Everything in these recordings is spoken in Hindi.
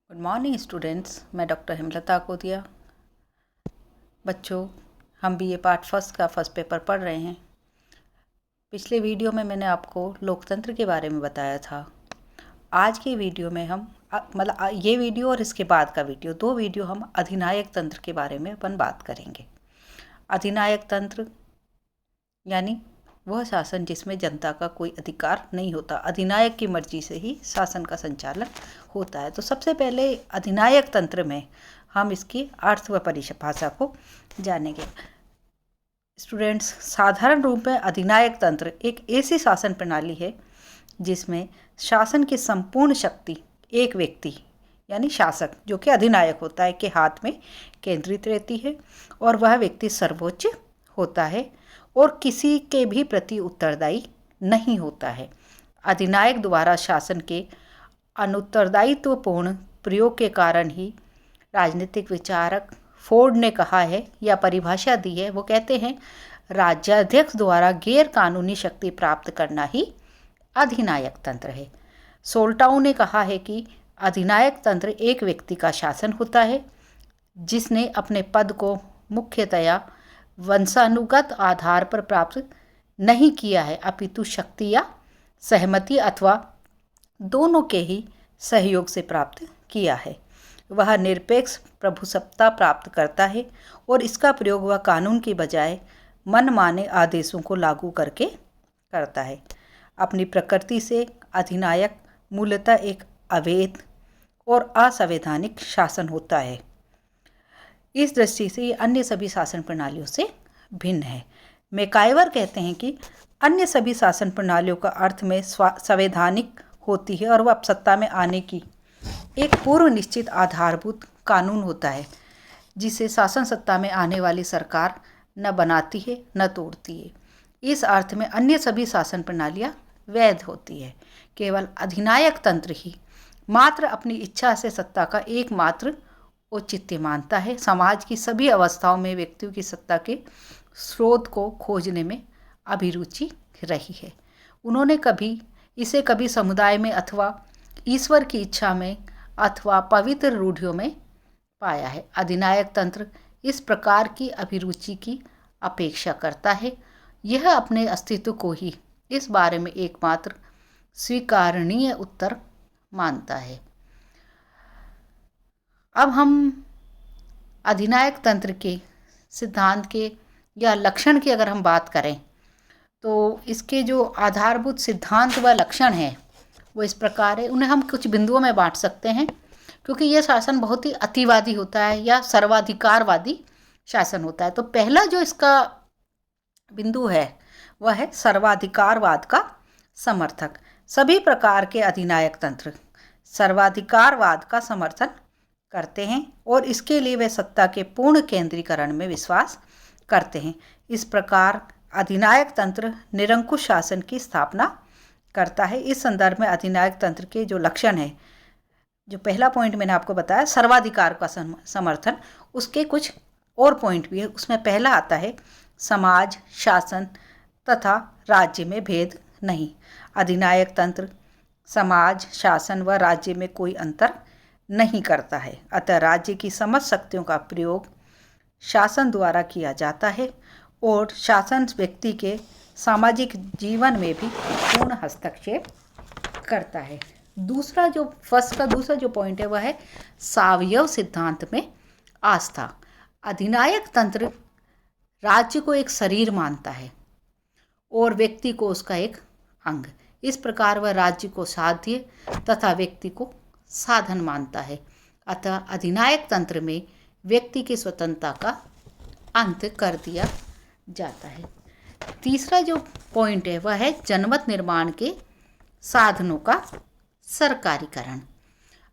Good morning students. मैं डॉक्टर हेमलता कोदिया। बच्चों, हम बीए पार्ट फर्स्ट का फर्स्ट पेपर पढ़ रहे हैं। पिछले वीडियो में मैंने आपको लोकतंत्र के बारे में बताया था। आज के वीडियो में हम ये वीडियो और इसके बाद का वीडियो, दो वीडियो हम अधिनायक तंत्र के बारे में अपन बात करेंगे। अधिनायक तंत्र यानी वह शासन जिसमें जनता का कोई अधिकार नहीं होता, अधिनायक की मर्जी से ही शासन का संचालन होता है। तो सबसे पहले अधिनायक तंत्र में हम इसकी अर्थ व परिभाषा को जानेंगे। स्टूडेंट्स, साधारण रूप में अधिनायक तंत्र एक ऐसी शासन प्रणाली है जिसमें शासन की संपूर्ण शक्ति एक व्यक्ति यानी शासक, जो कि अधिनायक होता है, के हाथ में केंद्रित रहती है और वह व्यक्ति सर्वोच्च होता है और किसी के भी प्रति उत्तरदायी नहीं होता है। अधिनायक द्वारा शासन के अनुत्तरदायित्वपूर्ण प्रयोग के कारण ही राजनीतिक विचारक फोर्ड ने कहा है या परिभाषा दी है, वो कहते हैं राज्याध्यक्ष द्वारा गैर कानूनी शक्ति प्राप्त करना ही अधिनायक तंत्र है। सोल्टाउ ने कहा है कि अधिनायक तंत्र एक व्यक्ति का शासन होता है जिसने अपने पद को मुख्यतया वंशानुगत आधार पर प्राप्त नहीं किया है, अपितु शक्ति या सहमति अथवा दोनों के ही सहयोग से प्राप्त किया है। वह निरपेक्ष प्रभुसत्ता प्राप्त करता है और इसका प्रयोग वह कानून की बजाय मनमाने आदेशों को लागू करके करता है। अपनी प्रकृति से अधिनायक मूलतः एक अवैध और असंवैधानिक शासन होता है। इस दृष्टि से ये अन्य सभी शासन प्रणालियों से भिन्न है। मैकाइवर कहते हैं कि अन्य सभी शासन प्रणालियों का अर्थ में संवैधानिक होती है और वह सत्ता में आने की एक पूर्व निश्चित आधारभूत कानून होता है जिसे शासन सत्ता में आने वाली सरकार न बनाती है न तोड़ती है। इस अर्थ में अन्य सभी शासन प्रणालियाँ वैध होती है। केवल अधिनायक तंत्र ही मात्र अपनी इच्छा से सत्ता का एकमात्र औचित्य मानता है। समाज की सभी अवस्थाओं में व्यक्तियों की सत्ता के स्रोत को खोजने में अभिरुचि रही है। उन्होंने कभी समुदाय में अथवा ईश्वर की इच्छा में अथवा पवित्र रूढ़ियों में पाया है। अधिनायक तंत्र इस प्रकार की अभिरुचि की अपेक्षा करता है। यह अपने अस्तित्व को ही इस बारे में एकमात्र स्वीकारनीय उत्तर मानता है। अब हम अधिनायक तंत्र के सिद्धांत के या लक्षण की अगर हम बात करें तो इसके जो आधारभूत सिद्धांत व लक्षण हैं वो इस प्रकार है। उन्हें हम कुछ बिंदुओं में बांट सकते हैं क्योंकि यह शासन बहुत ही अतिवादी होता है या सर्वाधिकारवादी शासन होता है। तो पहला जो इसका बिंदु है वह है सर्वाधिकारवाद का समर्थक। सभी प्रकार के अधिनायक तंत्र सर्वाधिकारवाद का समर्थन करते हैं और इसके लिए वे सत्ता के पूर्ण केंद्रीकरण में विश्वास करते हैं। इस प्रकार अधिनायक तंत्र निरंकुश शासन की स्थापना करता है। इस संदर्भ में अधिनायक तंत्र के जो लक्षण है, जो पहला पॉइंट मैंने आपको बताया सर्वाधिकार का समर्थन, उसके कुछ और पॉइंट भी है। उसमें पहला आता है समाज, शासन तथा राज्य में भेद नहीं। अधिनायक तंत्र समाज, शासन व राज्य में कोई अंतर नहीं करता है, अतः राज्य की समस्त शक्तियों का प्रयोग शासन द्वारा किया जाता है और शासन व्यक्ति के सामाजिक जीवन में भी पूर्ण हस्तक्षेप करता है। दूसरा जो पॉइंट है वह है सावयव सिद्धांत में आस्था। अधिनायक तंत्र राज्य को एक शरीर मानता है और व्यक्ति को उसका एक अंग। इस प्रकार वह राज्य को साध्य तथा व्यक्ति को साधन मानता है। अतः अधिनायक तंत्र में व्यक्ति की स्वतंत्रता का अंत कर दिया जाता है। तीसरा जो पॉइंट है वह है जनमत निर्माण के साधनों का सरकारीकरण।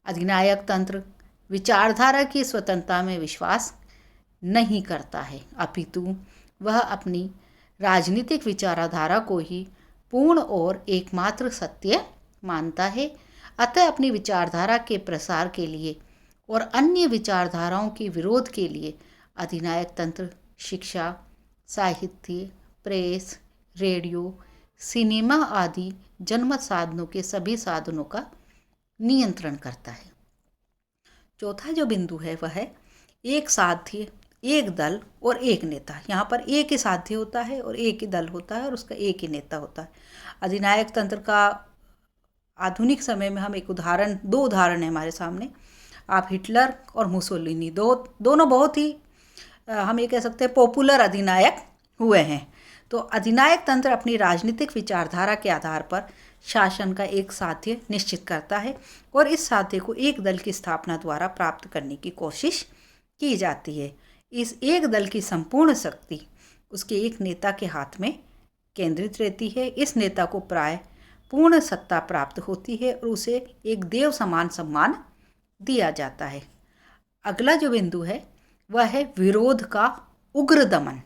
अधिनायक तंत्र विचारधारा की स्वतंत्रता में विश्वास नहीं करता है, अपितु वह अपनी राजनीतिक विचारधारा को ही पूर्ण और एकमात्र सत्य मानता है। अतः अपनी विचारधारा के प्रसार के लिए और अन्य विचारधाराओं के विरोध के लिए अधिनायक तंत्र शिक्षा, साहित्य, प्रेस, रेडियो, सिनेमा आदि जनमत साधनों के सभी साधनों का नियंत्रण करता है। चौथा जो बिंदु है वह है एक साध्य, एक दल और एक नेता। यहाँ पर एक ही साध्य होता है और एक ही दल होता है और उसका एक ही नेता होता है। अधिनायक तंत्र का आधुनिक समय में हम दो उदाहरण हैं हमारे सामने। आप हिटलर और मुसोलिनी दोनों बहुत ही हम ये कह सकते हैं पॉपुलर अधिनायक हुए हैं। तो अधिनायक तंत्र अपनी राजनीतिक विचारधारा के आधार पर शासन का एक साध्य निश्चित करता है और इस साध्य को एक दल की स्थापना द्वारा प्राप्त करने की कोशिश की जाती है। इस एक दल की संपूर्ण शक्ति उसके एक नेता के हाथ में केंद्रित रहती है। इस नेता को प्राय पूर्ण सत्ता प्राप्त होती है और उसे एक देव समान सम्मान दिया जाता है। अगला जो बिंदु है वह है विरोध का उग्र दमन।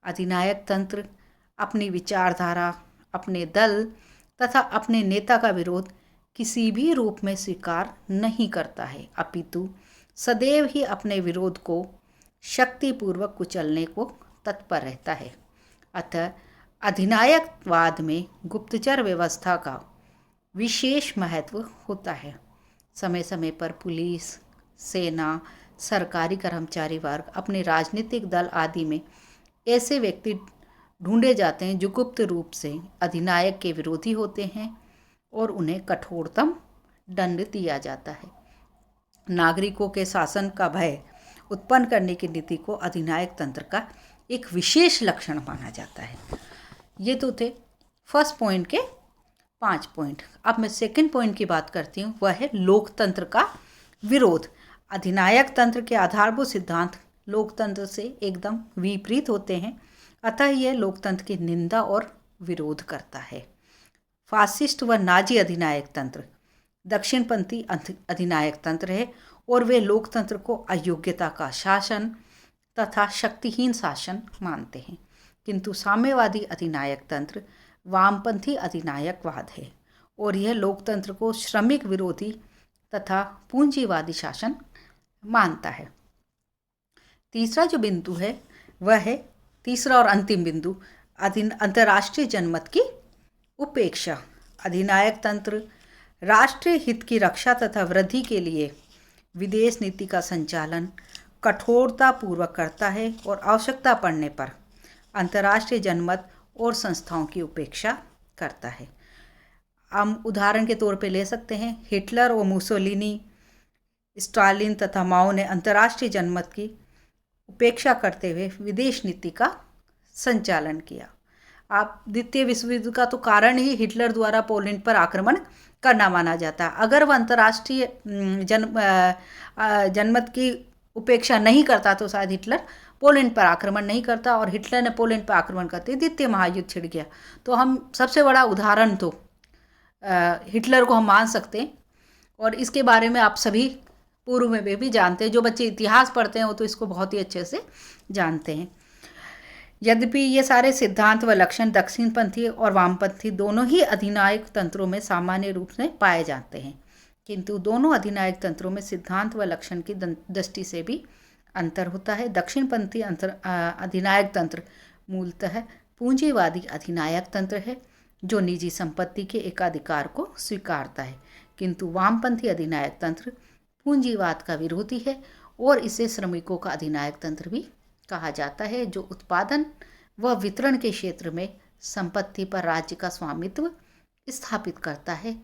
अधिनायक तंत्र अपनी विचारधारा, अपने दल तथा अपने नेता का विरोध किसी भी रूप में स्वीकार नहीं करता है, अपितु सदैव ही अपने विरोध को शक्तिपूर्वक कुचलने को तत्पर रहता है। अतः अधिनायकवाद में गुप्तचर व्यवस्था का विशेष महत्व होता है। समय समय पर पुलिस, सेना, सरकारी कर्मचारी वर्ग, अपने राजनीतिक दल आदि में ऐसे व्यक्ति ढूंढे जाते हैं जो गुप्त रूप से अधिनायक के विरोधी होते हैं और उन्हें कठोरतम दंड दिया जाता है। नागरिकों के शासन का भय उत्पन्न करने की नीति को अधिनायक तंत्र का एक विशेष लक्षण माना जाता है। ये तो थे फर्स्ट पॉइंट के 5 पॉइंट। अब मैं सेकंड पॉइंट की बात करती हूँ, वह है लोकतंत्र का विरोध। अधिनायक तंत्र के आधारभूत सिद्धांत लोकतंत्र से एकदम विपरीत होते हैं, अतः यह लोकतंत्र की निंदा और विरोध करता है। फासिस्ट व नाजी अधिनायक तंत्र दक्षिणपंथी अधिनायक तंत्र है और वे लोकतंत्र को अयोग्यता का शासन तथा शक्तिहीन शासन मानते हैं, किंतु साम्यवादी अधिनायक तंत्र वामपंथी अधिनायकवाद है और यह लोकतंत्र को श्रमिक विरोधी तथा पूंजीवादी शासन मानता है। तीसरा जो बिंदु है वह है तीसरा और अंतिम बिंदु, अंतर्राष्ट्रीय जनमत की उपेक्षा। अधिनायक तंत्र राष्ट्रीय हित की रक्षा तथा वृद्धि के लिए विदेश नीति का संचालन कठोरतापूर्वक करता है और आवश्यकता पड़ने पर अंतर्राष्ट्रीय जनमत और संस्थाओं की उपेक्षा करता है। हम उदाहरण के तौर पे ले सकते हैं, हिटलर और मुसोलिनी, स्टालिन तथा माओ ने अंतर्राष्ट्रीय जनमत की उपेक्षा करते हुए विदेश नीति का संचालन किया। आप द्वितीय विश्व युद्ध का तो कारण ही हिटलर द्वारा पोलैंड पर आक्रमण करना माना जाता है। अगर वह अंतर्राष्ट्रीय जनमत की उपेक्षा नहीं करता तो शायद हिटलर पोलैंड पर आक्रमण नहीं करता और हिटलर ने पोलैंड पर आक्रमण करते द्वितीय महायुद्ध छिड़ गया। तो हम सबसे बड़ा उदाहरण तो हिटलर को हम मान सकते हैं और इसके बारे में आप सभी पूर्व में भी जानते हैं। जो बच्चे इतिहास पढ़ते हैं वो तो इसको बहुत ही अच्छे से जानते हैं। यद्यपि ये सारे सिद्धांत व लक्षण दक्षिणपंथी और वामपंथी दोनों ही अधिनायक तंत्रों में सामान्य रूप से पाए जाते हैं, किंतु दोनों अधिनायक तंत्रों में सिद्धांत व लक्षण की दृष्टि से भी अंतर होता है। दक्षिणपंथी अधिनायक तंत्र मूलतः पूंजीवादी अधिनायक तंत्र है जो निजी संपत्ति के एकाधिकार को स्वीकारता है, किंतु वामपंथी अधिनायक तंत्र पूंजीवाद का विरोधी है और इसे श्रमिकों का अधिनायक तंत्र भी कहा जाता है, जो उत्पादन व वितरण के क्षेत्र में संपत्ति पर राज्य का स्वामित्व स्थापित करता है।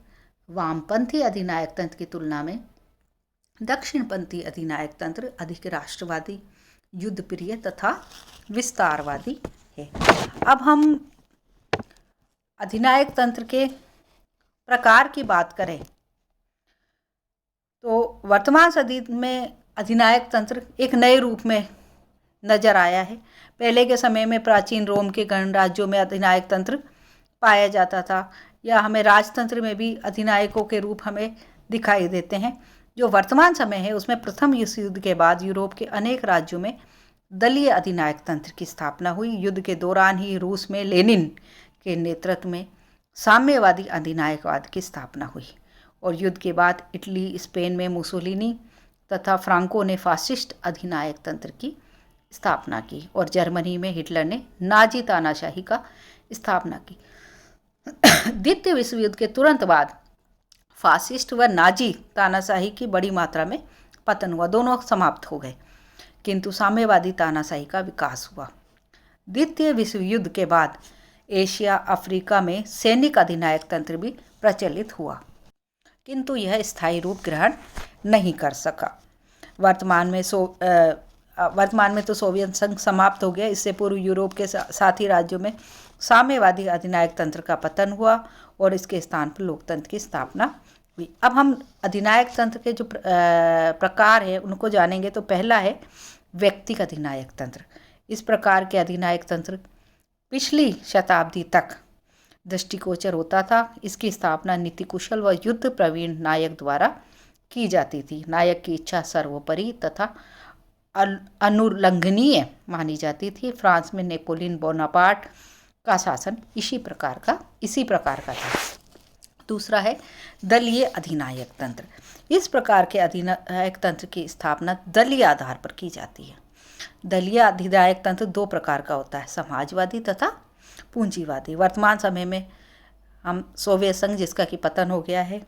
वामपंथी अधिनायक तंत्र की तुलना में दक्षिणपंथी अधिनायक तंत्र अधिक राष्ट्रवादी, युद्धप्रिय तथा विस्तारवादी है। अब हम अधिनायक तंत्र के प्रकार की बात करें तो वर्तमान सदी में अधिनायक तंत्र एक नए रूप में नजर आया है। पहले के समय में प्राचीन रोम के गणराज्यों में अधिनायक तंत्र पाया जाता था, या हमें राजतंत्र में भी अधिनायकों के रूप हमें दिखाई देते हैं। जो वर्तमान समय है उसमें प्रथम विश्व युद्ध के बाद यूरोप के अनेक राज्यों में दलीय अधिनायक तंत्र की स्थापना हुई। युद्ध के दौरान ही रूस में लेनिन के नेतृत्व में साम्यवादी अधिनायकवाद की स्थापना हुई और युद्ध के बाद इटली, स्पेन में मुसोलिनी तथा फ्रांको ने फासिस्ट अधिनायक तंत्र की स्थापना की और जर्मनी में हिटलर ने नाजी तानाशाही का स्थापना की। द्वितीय विश्व युद्ध के तुरंत बाद फासिस्ट व नाजी तानाशाही की बड़ी मात्रा में पतन हुआ, दोनों समाप्त हो गए, किंतु साम्यवादी तानाशाही का विकास हुआ। द्वितीय विश्व युद्ध के बाद एशिया अफ्रीका में सैनिक अधिनायक तंत्र भी प्रचलित हुआ, किंतु यह स्थायी रूप ग्रहण नहीं कर सका। वर्तमान में तो सोवियत संघ समाप्त हो गया। इससे पूर्व यूरोप के साथी राज्यों में साम्यवादी अधिनायक तंत्र का पतन हुआ और इसके स्थान पर लोकतंत्र की स्थापना हुई। अब हम अधिनायक तंत्र के जो प्रकार है उनको जानेंगे। तो पहला है व्यक्तिगत अधिनायक तंत्र। इस प्रकार के अधिनायक तंत्र पिछली शताब्दी तक दृष्टिगोचर होता था। इसकी स्थापना नीति कुशल व युद्ध प्रवीण नायक द्वारा की जाती थी। नायक की इच्छा सर्वोपरि तथा अनुल्लंघनीय मानी जाती थी। फ्रांस में नेपोलियन बोनापार्ट का शासन इसी प्रकार का था। दूसरा है दलीय अधिनायक तंत्र। इस प्रकार के अधिनायक तंत्र की स्थापना दलीय आधार पर की जाती है। दलीय अधिनायक तंत्र दो प्रकार का होता है, समाजवादी तथा पूंजीवादी। वर्तमान समय में हम सोवियत संघ, जिसका कि पतन हो गया है,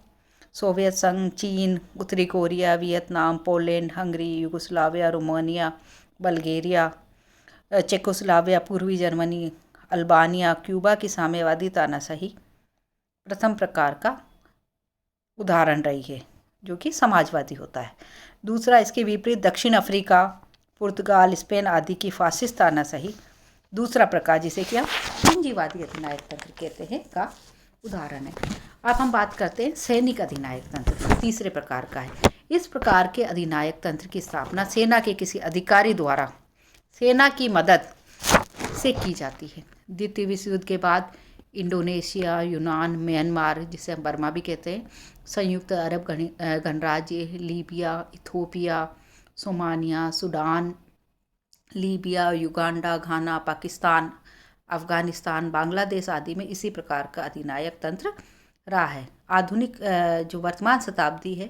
सोवियत संघ, चीन, उत्तरी Korea, Vietnam, Poland, Hungary, Yugoslavia, Romania, Bulgaria, Czechoslovakia, पूर्वी जर्मनी, अल्बानिया, क्यूबा की साम्यवादी तानाशाही प्रथम प्रकार का उदाहरण रही है, जो कि समाजवादी होता है। दूसरा, इसके विपरीत दक्षिण अफ्रीका, पुर्तगाल, स्पेन आदि की फासिस्ट तानाशाही दूसरा प्रकार, जिसे कि हम पूंजीवादी अधिनायक तंत्र कहते हैं, का उदाहरण है। अब हम बात करते हैं सैनिक अधिनायक तंत्र, तीसरे प्रकार का है। इस प्रकार के अधिनायक तंत्र की स्थापना सेना के किसी अधिकारी द्वारा सेना की मदद से की जाती है। द्वितीय विश्व युद्ध के बाद इंडोनेशिया, यूनान, म्यांमार, जिसे हम बर्मा भी कहते हैं, संयुक्त अरब गणराज्य, Libya, Ethiopia, Somalia, Sudan, Libya, Uganda, Ghana, Pakistan, Afghanistan, Bangladesh आदि में इसी प्रकार का अधिनायक तंत्र रहा है। आधुनिक जो वर्तमान शताब्दी है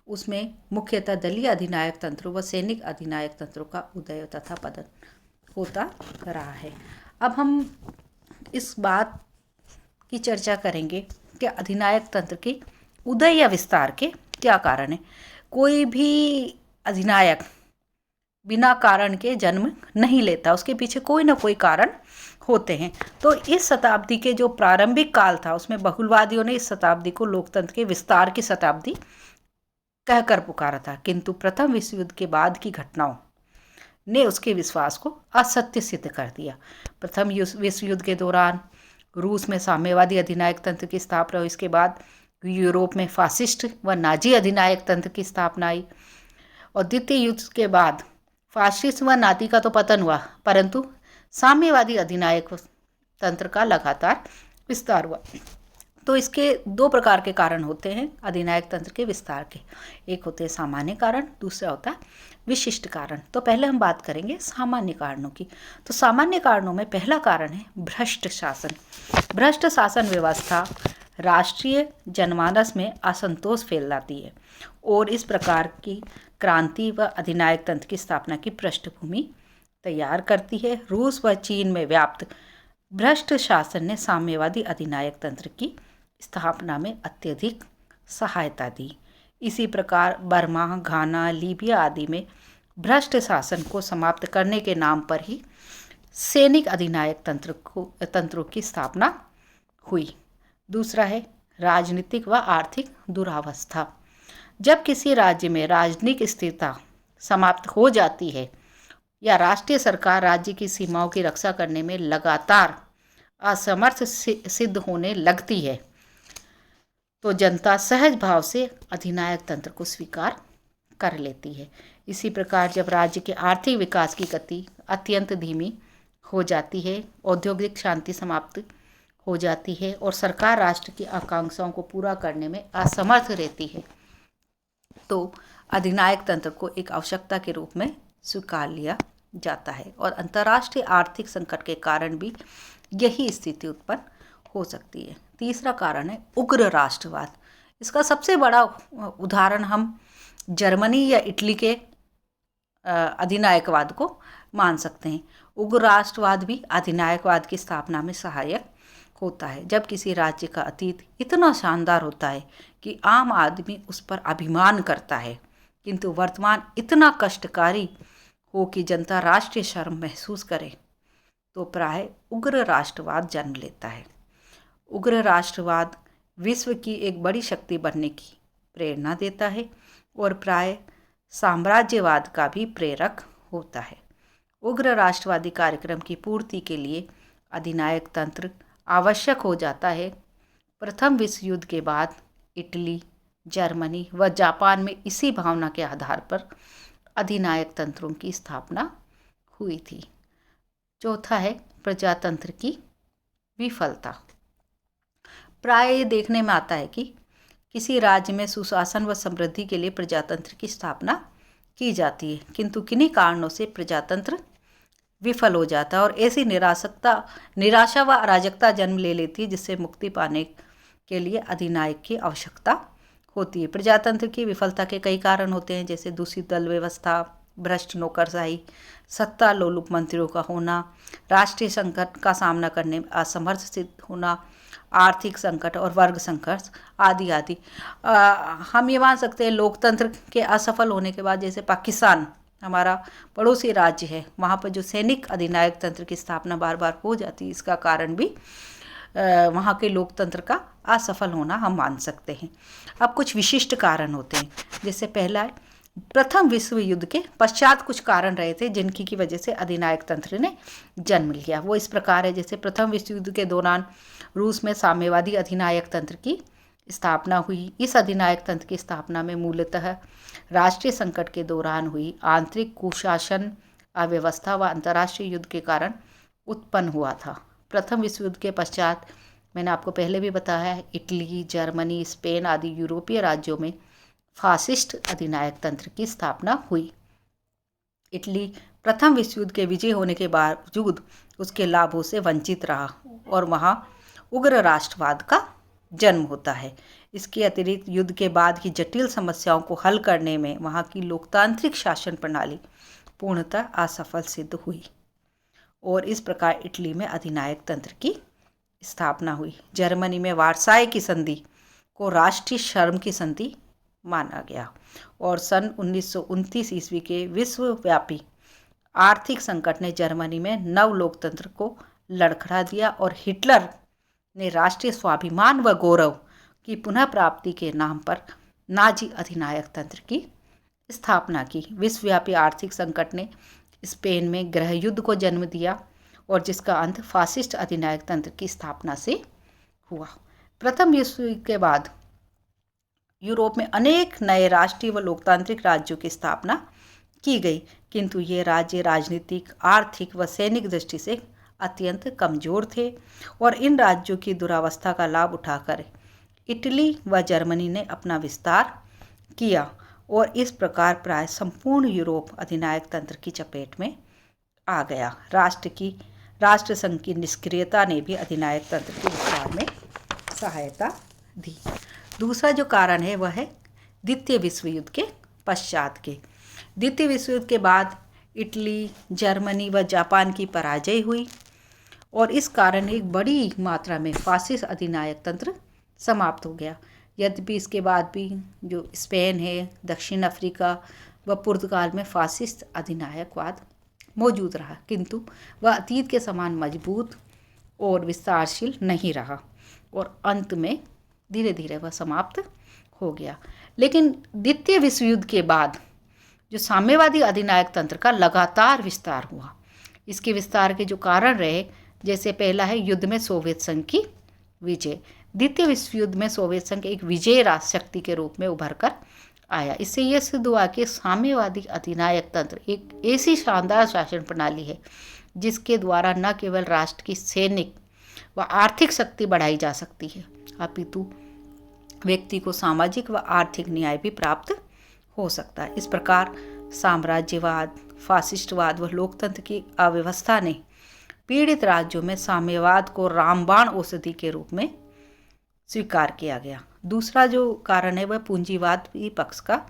उसमें मुख्यतः दलीय अधिनायक तंत्रों व सैनिक अधिनायक तंत्रों का उदय तथा पतन होता रहा है। अब हम इस बात की चर्चा करेंगे कि अधिनायक तंत्र के उदय या विस्तार के क्या कारण है। कोई भी अधिनायक बिना कारण के जन्म नहीं लेता, उसके पीछे कोई ना कोई कारण होते हैं। तो इस शताब्दी के जो प्रारंभिक काल था उसमें बहुलवादियों ने इस शताब्दी को लोकतंत्र के विस्तार की शताब्दी कहकर पुकारा था, किंतु प्रथम विश्व युद्ध के बाद की घटनाओं ने उसके विश्वास को असत्य सिद्ध कर दिया। प्रथम विश्व युद्ध के दौरान रूस में साम्यवादी अधिनायक तंत्र की स्थापना हुई। इसके बाद यूरोप में फासिस्ट व नाजी अधिनायक तंत्र की स्थापना आई और द्वितीय युद्ध के बाद फासिस्ट व नाजी का तो पतन हुआ, परंतु साम्यवादी अधिनायक तंत्र का लगातार विस्तार हुआ। तो इसके दो प्रकार के कारण होते हैं अधिनायक तंत्र के विस्तार के। एक होते हैं सामान्य कारण, दूसरा होता है विशिष्ट कारण। तो पहले हम बात करेंगे सामान्य कारणों की। तो सामान्य कारणों में पहला कारण है भ्रष्ट शासन। भ्रष्ट शासन व्यवस्था राष्ट्रीय जनमानस में असंतोष फैलाती है और इस प्रकार की क्रांति व अधिनायक तंत्र की स्थापना की पृष्ठभूमि तैयार करती है। रूस व चीन में व्याप्त भ्रष्ट शासन ने साम्यवादी अधिनायक तंत्र की स्थापना में अत्यधिक सहायता दी। इसी प्रकार बर्मा, घाना, लीबिया आदि में भ्रष्ट शासन को समाप्त करने के नाम पर ही सैनिक अधिनायक तंत्रों की स्थापना हुई। दूसरा है राजनीतिक व आर्थिक दुरावस्था। जब किसी राज्य में राजनीतिक स्थिरता समाप्त हो जाती है या राष्ट्रीय सरकार राज्य की सीमाओं की रक्षा करने में लगातार असमर्थ सिद्ध होने लगती है, तो जनता सहज भाव से अधिनायक तंत्र को स्वीकार कर लेती है। इसी प्रकार जब राज्य के आर्थिक विकास की गति अत्यंत धीमी हो जाती है, औद्योगिक शांति समाप्त हो जाती है और सरकार राष्ट्र की आकांक्षाओं को पूरा करने में असमर्थ रहती है, तो अधिनायक तंत्र को एक आवश्यकता के रूप में स्वीकार लिया जाता है और अंतर्राष्ट्रीय आर्थिक संकट के कारण भी यही स्थिति उत्पन्न हो सकती है। तीसरा कारण है उग्र राष्ट्रवाद। इसका सबसे बड़ा उदाहरण हम जर्मनी या इटली के अधिनायकवाद को मान सकते हैं। उग्र राष्ट्रवाद भी अधिनायकवाद की स्थापना में सहायक होता है। जब किसी राज्य का अतीत इतना शानदार होता है कि आम आदमी उस पर अभिमान करता है, किंतु वर्तमान इतना कष्टकारी हो कि जनता राष्ट्रीय शर्म महसूस करे तो प्राय उग्र राष्ट्रवाद जन्म लेता है। उग्र राष्ट्रवाद विश्व की एक बड़ी शक्ति बनने की प्रेरणा देता है और प्राय साम्राज्यवाद का भी प्रेरक होता है। उग्र राष्ट्रवादी कार्यक्रम की पूर्ति के लिए अधिनायक तंत्र आवश्यक हो जाता है। प्रथम विश्व युद्ध के बाद इटली, जर्मनी व जापान में इसी भावना के आधार पर अधिनायक तंत्रों की स्थापना हुई थी। चौथा है प्रजातंत्र की विफलता। प्राय ये देखने में आता है कि किसी राज्य में सुशासन व समृद्धि के लिए प्रजातंत्र की स्थापना की जाती है, किंतु किन्हीं कारणों से प्रजातंत्र विफल हो जाता है और ऐसी निराशा व अराजकता जन्म ले लेती है, जिससे मुक्ति पाने के लिए अधिनायक की आवश्यकता होती है। प्रजातंत्र की विफलता के कई कारण होते हैं, जैसे दूषित दल व्यवस्था, भ्रष्ट नौकरशाही, सत्ता लोलुप मंत्रियों का होना, राष्ट्रीय संकट का सामना करने में असमर्थ सिद्ध होना, आर्थिक संकट और वर्ग संघर्ष आदि आदि। हम ये मान सकते हैं लोकतंत्र के असफल होने के बाद, जैसे पाकिस्तान हमारा पड़ोसी राज्य है, वहाँ पर जो सैनिक अधिनायक तंत्र की स्थापना बार बार हो जाती है, इसका कारण भी वहाँ के लोकतंत्र का असफल होना हम मान सकते हैं। अब कुछ विशिष्ट कारण होते हैं, जैसे पहला है प्रथम विश्व युद्ध के पश्चात कुछ कारण रहे थे जिनकी की वजह से अधिनायक तंत्र ने जन्म लिया। वो इस प्रकार है, जैसे प्रथम विश्व युद्ध के दौरान रूस में साम्यवादी अधिनायक तंत्र की स्थापना हुई। इस अधिनायक तंत्र की स्थापना में मूलतः राष्ट्रीय संकट के दौरान हुई आंतरिक कुशासन, अव्यवस्था व अंतर्राष्ट्रीय युद्ध के कारण उत्पन्न हुआ था। प्रथम विश्व युद्ध के पश्चात मैंने आपको पहले भी बताया है, इटली, जर्मनी, स्पेन आदि यूरोपीय राज्यों में फासिस्ट अधिनायक तंत्र की स्थापना हुई। इटली प्रथम विश्व युद्ध के विजय होने के बावजूद उसके लाभों से वंचित रहा और वहाँ उग्र राष्ट्रवाद का जन्म होता है। इसके अतिरिक्त युद्ध के बाद की जटिल समस्याओं को हल करने में वहाँ की लोकतांत्रिक शासन प्रणाली पूर्णतः असफल सिद्ध हुई और इस प्रकार इटली में अधिनायक तंत्र की स्थापना हुई। जर्मनी में वार्साई की संधि को राष्ट्रीय शर्म की संधि माना गया और सन 1929 ईस्वी के विश्वव्यापी आर्थिक संकट ने जर्मनी में नव लोकतंत्र को लड़खड़ा दिया और हिटलर ने राष्ट्रीय स्वाभिमान व गौरव की पुनः प्राप्ति के नाम पर नाजी अधिनायक तंत्र की स्थापना की। विश्वव्यापी आर्थिक संकट ने स्पेन में गृह युद्ध को जन्म दिया और जिसका अंत फासिस्ट अधिनायक तंत्र की स्थापना से हुआ। प्रथम विश्व युद्ध के बाद यूरोप में अनेक नए राष्ट्रीय व लोकतांत्रिक राज्यों की स्थापना की गई, किंतु ये राज्य राजनीतिक, आर्थिक व सैनिक दृष्टि से अत्यंत कमजोर थे और इन राज्यों की दुरावस्था का लाभ उठाकर इटली व जर्मनी ने अपना विस्तार किया और इस प्रकार प्राय संपूर्ण यूरोप अधिनायक तंत्र की चपेट में आ गया। राष्ट्रसंघ की निष्क्रियता ने भी अधिनायक तंत्र के विस्तार में सहायता दी। दूसरा जो कारण है वह है द्वितीय विश्व युद्ध के पश्चात के। द्वितीय विश्व युद्ध के बाद इटली, जर्मनी व जापान की पराजय हुई और इस कारण एक बड़ी मात्रा में फासिस्ट अधिनायक तंत्र समाप्त हो गया। यद्यपि इसके बाद भी जो स्पेन है, दक्षिण अफ्रीका व पुर्तगाल में फासिस्ट अधिनायकवाद मौजूद रहा, किंतु वह अतीत के समान मजबूत और विस्तारशील नहीं रहा और अंत में धीरे धीरे वह समाप्त हो गया। लेकिन द्वितीय विश्व युद्ध के बाद जो साम्यवादी अधिनायक तंत्र का लगातार विस्तार हुआ, इसके विस्तार के जो कारण रहे, जैसे पहला है युद्ध में सोवियत संघ की विजय। द्वितीय विश्व युद्ध में सोवियत संघ एक विजय राष्ट्र शक्ति के रूप में उभर कर आया। इससे यह सिद्ध हुआ कि साम्यवादी अधिनायक तंत्र एक ऐसी शानदार शासन प्रणाली है जिसके द्वारा न केवल राष्ट्र की सैनिक व आर्थिक शक्ति बढ़ाई जा सकती है, अपितु व्यक्ति को सामाजिक व आर्थिक न्याय भी प्राप्त हो सकता है। इस प्रकार साम्राज्यवाद, फासिस्टवाद व लोकतंत्र की अव्यवस्था ने पीड़ित राज्यों में साम्यवाद को रामबाण औषधि के रूप में स्वीकार किया गया। दूसरा जो कारण है वह पूंजीवादी पक्ष का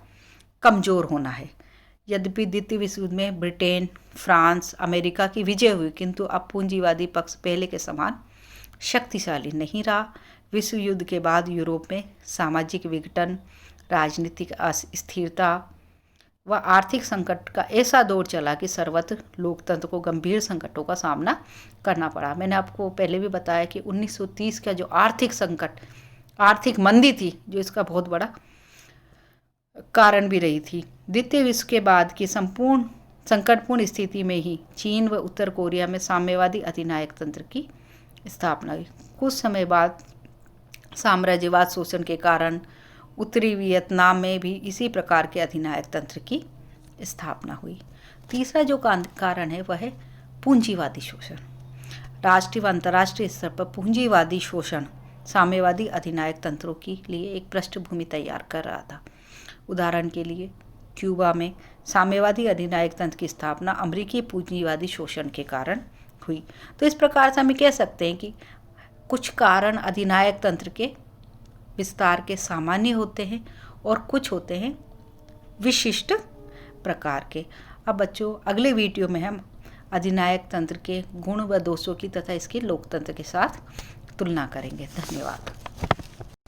कमजोर होना है। यद्यपि द्वितीय विश्व युद्ध में ब्रिटेन, फ्रांस, अमेरिका की विजय हुई, किंतु अब पूंजीवादी पक्ष पहले के समान शक्तिशाली नहीं रहा। विश्व युद्ध के बाद यूरोप में सामाजिक विघटन, राजनीतिक अस्थिरता व आर्थिक संकट का ऐसा दौर चला कि सर्वत्र लोकतंत्र को गंभीर संकटों का सामना करना पड़ा। मैंने आपको पहले भी बताया कि 1930 का जो आर्थिक संकट, आर्थिक मंदी थी, जो इसका बहुत बड़ा कारण भी रही थी। द्वितीय विश्व के बाद की संपूर्ण संकटपूर्ण स्थिति में ही चीन व उत्तर कोरिया में साम्यवादी अधिनायक तंत्र की स्थापना हुई। कुछ समय बाद साम्राज्यवाद शोषण के कारण उत्तरी वियतनाम में भी इसी प्रकार के अधिनायक तंत्र की स्थापना हुई। तीसरा जो कारण है वह है पूंजीवादी शोषण। राष्ट्रीय व अंतर्राष्ट्रीय स्तर पर पूंजीवादी शोषण साम्यवादी अधिनायक तंत्रों के लिए एक पृष्ठभूमि तैयार कर रहा था। उदाहरण के लिए क्यूबा में साम्यवादी अधिनायक तंत्र की स्थापना अमेरिकी पूंजीवादी शोषण के कारण हुई। तो इस प्रकार से हम कह सकते हैं कि कुछ कारण अधिनायक तंत्र के विस्तार के सामान्य होते हैं और कुछ होते हैं विशिष्ट प्रकार के। अब बच्चों, अगले वीडियो में हम अधिनायक तंत्र के गुण व दोषों की तथा इसके लोकतंत्र के साथ तुलना करेंगे। धन्यवाद।